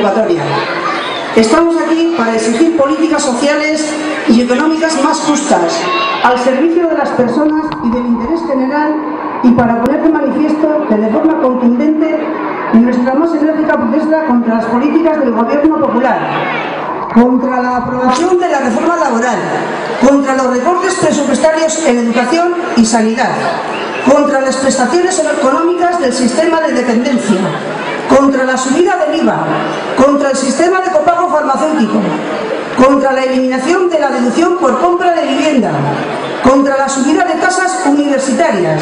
convocatoria. Estamos aquí para exigir políticas sociales y económicas más justas, al servicio de las personas y del interés general, y para poner de manifiesto que de forma contundente nuestra más enérgica protesta contra las políticas del Gobierno popular, contra la aprobación de la reforma laboral, contra los recortes presupuestarios en educación y sanidad, contra las prestaciones económicas del sistema de dependencia, contra la subida del IVA, contra el sistema de copago farmacéutico, contra la eliminación de la deducción por compra de vivienda, contra la subida de tasas universitarias,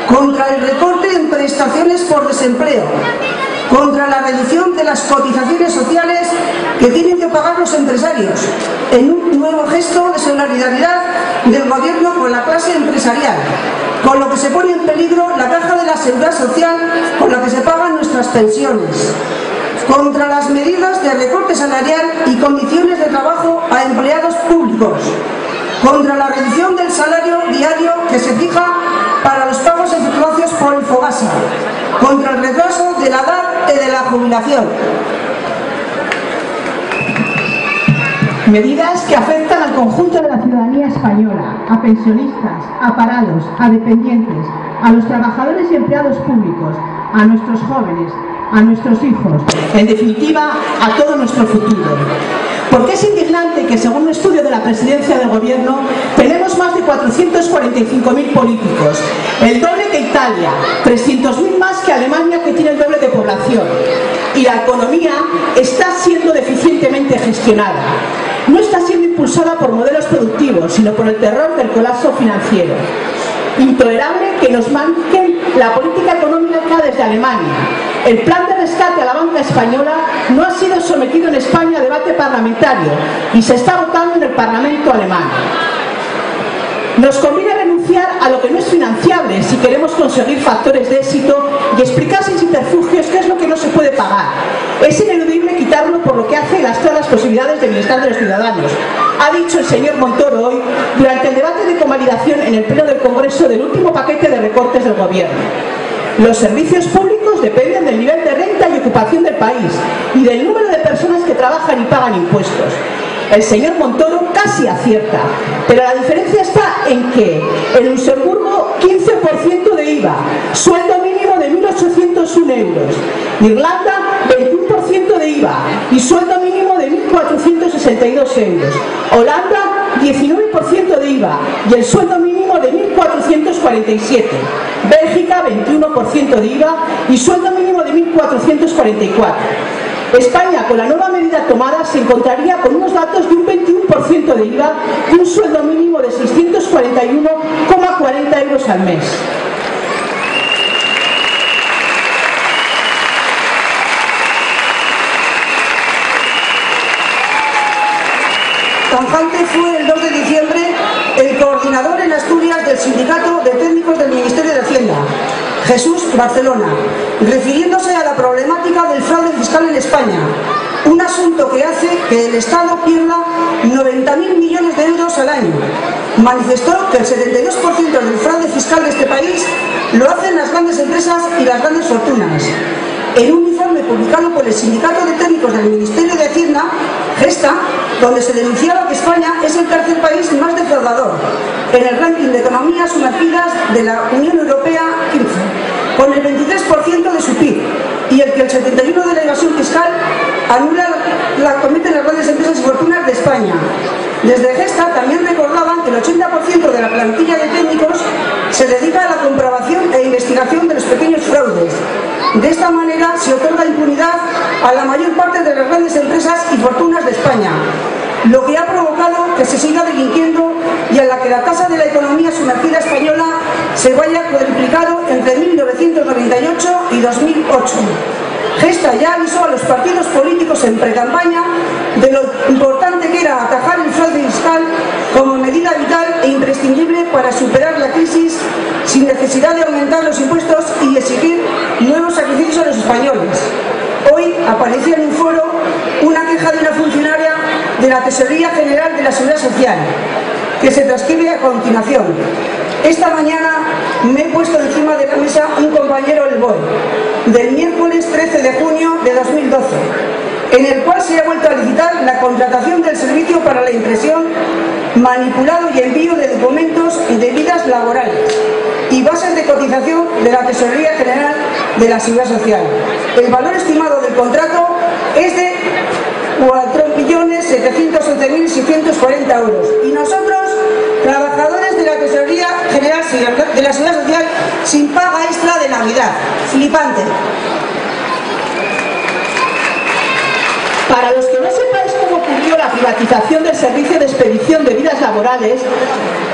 contra el recorte en prestaciones por desempleo, contra la reducción de las cotizaciones sociales que tienen que pagar los empresarios, en un nuevo gesto de solidaridad del Gobierno con la clase empresarial, con lo que se pone en peligro la caja de la seguridad social con la que se pagan nuestras pensiones, contra las medidas de recorte salarial y condiciones de trabajo a empleados públicos, contra la reducción del salario diario que se fija para los pagos efectuados por el FOGASA, contra el retraso de la edad de la jubilación. Medidas que afectan al conjunto de la ciudadanía española, a pensionistas, a parados, a dependientes, a los trabajadores y empleados públicos, a nuestros jóvenes, a nuestros hijos, en definitiva, a todo nuestro futuro. Porque es indignante que, según un estudio de la Presidencia del Gobierno, tenemos más de 445.000 políticos, el doble que Italia, 300.000 más que Alemania, que tiene el doble de población, y la economía está siendo deficientemente gestionada. No está siendo impulsada por modelos productivos, sino por el terror del colapso financiero. Intolerable que nos marquen la política económica desde Alemania. El plan de rescate a la banca española no ha sido sometido en España a debate parlamentario y se está votando en el Parlamento alemán. Nos conviene renunciar a lo que no es financiable si queremos conseguir factores de éxito y explicar sin subterfugios qué es lo que no se puede pagar. Es ineludible quitarlo por lo que hace todas las posibilidades de bienestar de los ciudadanos. Ha dicho el señor Montoro hoy durante el debate de convalidación en el Pleno del Congreso del último paquete de recortes del Gobierno. Los servicios públicos dependen del nivel de renta y ocupación del país y del número de personas que trabajan y pagan impuestos. El señor Montoro casi acierta, pero la diferencia está en que en Luxemburgo 15% de IVA, sueldo mínimo de 1.801 euros, Irlanda 21% de IVA y sueldo mínimo de 1.462 euros, Holanda 19% de IVA y el sueldo mínimo de 1.447, Bélgica 21% de IVA y sueldo mínimo de 1.444. España, con la nueva medida tomada, se encontraría con unos datos de un 21% de IVA y un sueldo mínimo de 641,40 euros al mes. Tajante fue el 2 de diciembre el coordinador en Asturias del Sindicato de Técnicos del Ministerio de Hacienda, Jesús Barcelona, refiriéndose a la problemática del fraude fiscal en España, un asunto que hace que el Estado pierda 90.000 millones de euros al año. Manifestó que el 72% del fraude fiscal de este país lo hacen las grandes empresas y las grandes fortunas. En un informe publicado por el Sindicato de Técnicos del Ministerio de Hacienda, Gesta, donde se denunciaba que España es el tercer país más defraudador en el ranking de economías sumergidas de la Unión Europea 15, con el 23% de su PIB, y el que el 71% de la evasión fiscal la cometen las grandes empresas y fortunas de España. Desde Gesta también recordaban que el 80% de la plantilla de técnicos se dedica a la comprobación e investigación de los pequeños fraudes. De esta manera se otorga impunidad a la mayor parte de las grandes empresas y fortunas de España, lo que ha provocado que se siga delinquiendo y a la que la tasa de la economía sumergida española se vaya cuadruplicado entre 1998 y 2008. Gesta ya avisó a los partidos políticos en precampaña de lo importante que era atajar el fraude fiscal como medida vital e imprescindible para superar la crisis sin necesidad de aumentar los impuestos y exigir nuevos sacrificios a los españoles. Hoy aparecía en un foro una queja de una funcionaria de la Tesorería General de la Seguridad Social, que se transcribe a continuación. Esta mañana me he puesto encima de la mesa un compañero del BOE, del miércoles 13 de junio de 2012. en el cual se ha vuelto a licitar la contratación del servicio para la impresión, manipulado y envío de documentos de vidas laborales y bases de cotización de la Tesorería General de la Seguridad Social. El valor estimado del contrato es de 4.711.640 euros. Y nosotros, trabajadores de la Tesorería General de la Seguridad Social, sin paga extra de Navidad. Flipante. Para los que no sepáis cómo ocurrió la privatización del servicio de expedición de vidas laborales,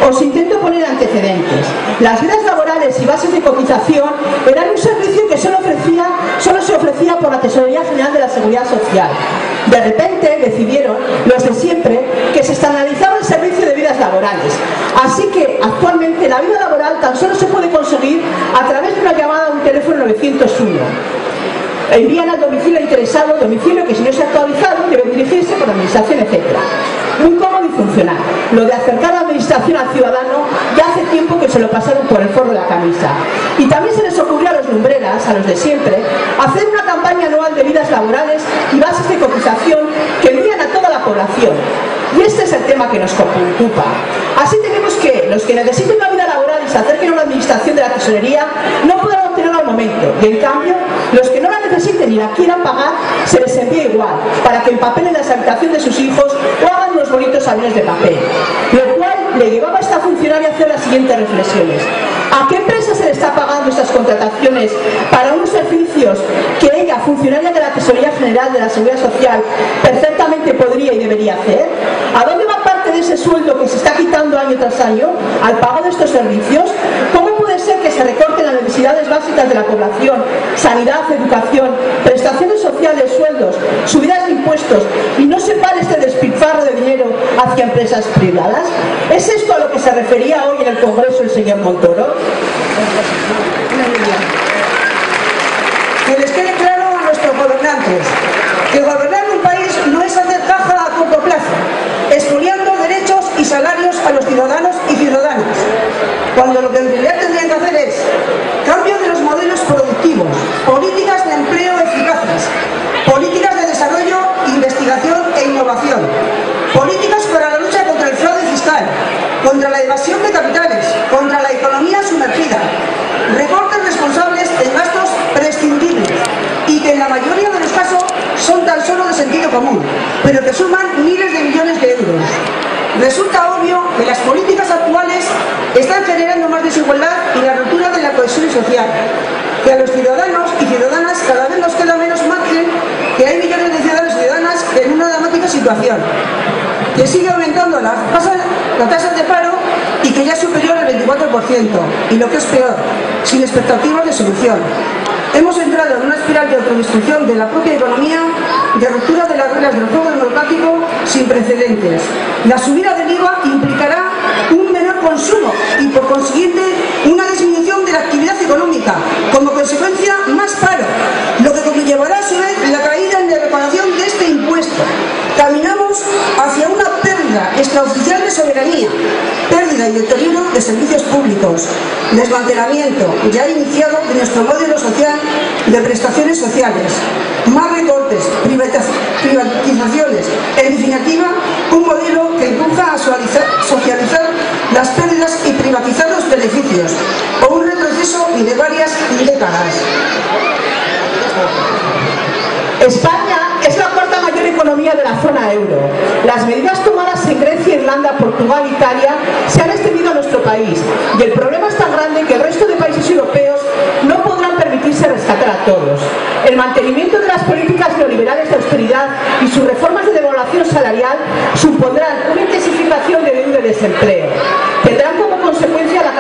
os intento poner antecedentes. Las vidas laborales y bases de cotización eran un servicio que solo se ofrecía por la Tesorería General de la Seguridad Social. De repente decidieron, los de siempre, que se estandarizaba el servicio de vidas laborales. Así que actualmente la vida laboral tan solo se puede conseguir a través de una llamada a un teléfono 901. Envían al domicilio interesado, domicilio que si no se ha actualizado debe dirigirse por la administración, etc. Muy cómodo y funcional. Lo de acercar la administración al ciudadano ya hace tiempo que se lo pasaron por el forro de la camisa. Y también se les ocurrió a los lumbreras, a los de siempre, hacer una campaña anual de vidas laborales y bases de cotización que envían a toda la población. Y este es el tema que nos preocupa. Así tenemos que los que necesiten una vida laboral y se acerquen a una administración de la tesorería no podrán obtenerla al momento. Y en cambio, los que no la necesiten y la quieran pagar, se les envía igual, para que empapelen la habitación de sus hijos o hagan unos bonitos aviones de papel. Lo cual le llevaba a esta funcionaria a hacer las siguientes reflexiones. ¿A qué empresa se le está pagando estas contrataciones para unos servicios que ella, funcionaria de la Tesorería General de la Seguridad Social, perfectamente podría y debería hacer? ¿A dónde va parte de ese sueldo que se está quitando año tras año al pago de estos servicios? ¿Cómo puede ser que se recorten las necesidades básicas de la población, sanidad, educación, prestaciones sociales, sueldos, subidas de impuestos y no se pare este despilfarro de dinero hacia empresas privadas? ¿Es esto a lo que se refería hoy en el Congreso el señor Montoro? Que les quede claro a nuestros gobernantes que gobernar un país no es hacer caja a corto plazo, expoliando derechos y salarios a los ciudadanos y ciudadanas, cuando lo que en realidad tendrían que hacer es cambio de los modelos productivos, políticas de empleo eficaces, políticas de desarrollo, investigación e innovación, políticas para la lucha contra el fraude fiscal, contra la evasión de capitales, contra la economía sumergida, recortes responsables en gastos prescindibles y que en la mayoría de los casos son tan solo de sentido común, pero que suman miles de millones de euros. Resulta obvio que las políticas actuales están generando más desigualdad y la ruptura de la cohesión social, que a los ciudadanos y ciudadanas cada vez nos queda menos margen, que hay millones de ciudadanos y ciudadanas en una dramática situación, que sigue aumentando la tasa de paro y que ya es superior al 24%, y lo que es peor, sin expectativas de solución. Hemos entrado en una espiral de autodestrucción de la propia economía, de ruptura de las reglas del juego democrático sin precedentes. La subida del IVA implicará un menor consumo y, por consiguiente, una disminución de la actividad económica, como consecuencia más paro, lo que conllevará a su vez la caída en la reparación de este impuesto. Caminamos hacia una pérdida extraoficial de soberanía, pérdida y deterioro de servicios públicos, desmantelamiento ya iniciado de nuestro modelo social de prestaciones sociales, más recortes, privatizaciones, en definitiva, un modelo que empuja a socializar las pérdidas y privatizar los beneficios, o un retroceso de varias décadas. España es la cuarta mayor economía de la zona euro. Las medidas tomadas en Grecia, Irlanda, Portugal e Italia se han extendido a nuestro país y el problema es tan grande que el resto de países europeos no podrán permitirse rescatar a todos. El mantenimiento de las políticas neoliberales de austeridad y sus reformas de devaluación salarial supondrán una intensificación de deuda y desempleo. Tendrán como consecuencia la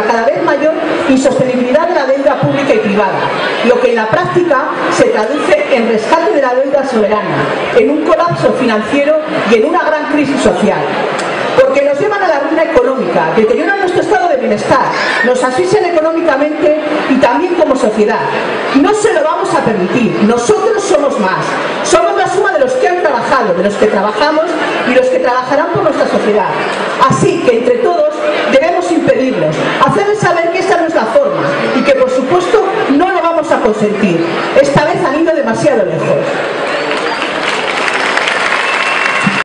cada vez mayor insostenibilidad de la deuda pública y privada, lo que en la práctica se traduce en rescate de la deuda soberana, en un colapso financiero y en una gran crisis social. Porque nos llevan a la ruina económica, deterioran nuestro estado de bienestar, nos asfixian económicamente y también como sociedad. No se lo vamos a permitir, nosotros somos más. Somos la suma de los que han trabajado, de los que trabajamos y los que trabajarán por nuestra sociedad. Así que entre todos debemos impedirlos, hacerles saber que esta no es la forma y que por supuesto no lo vamos a consentir. Esta vez han ido demasiado lejos.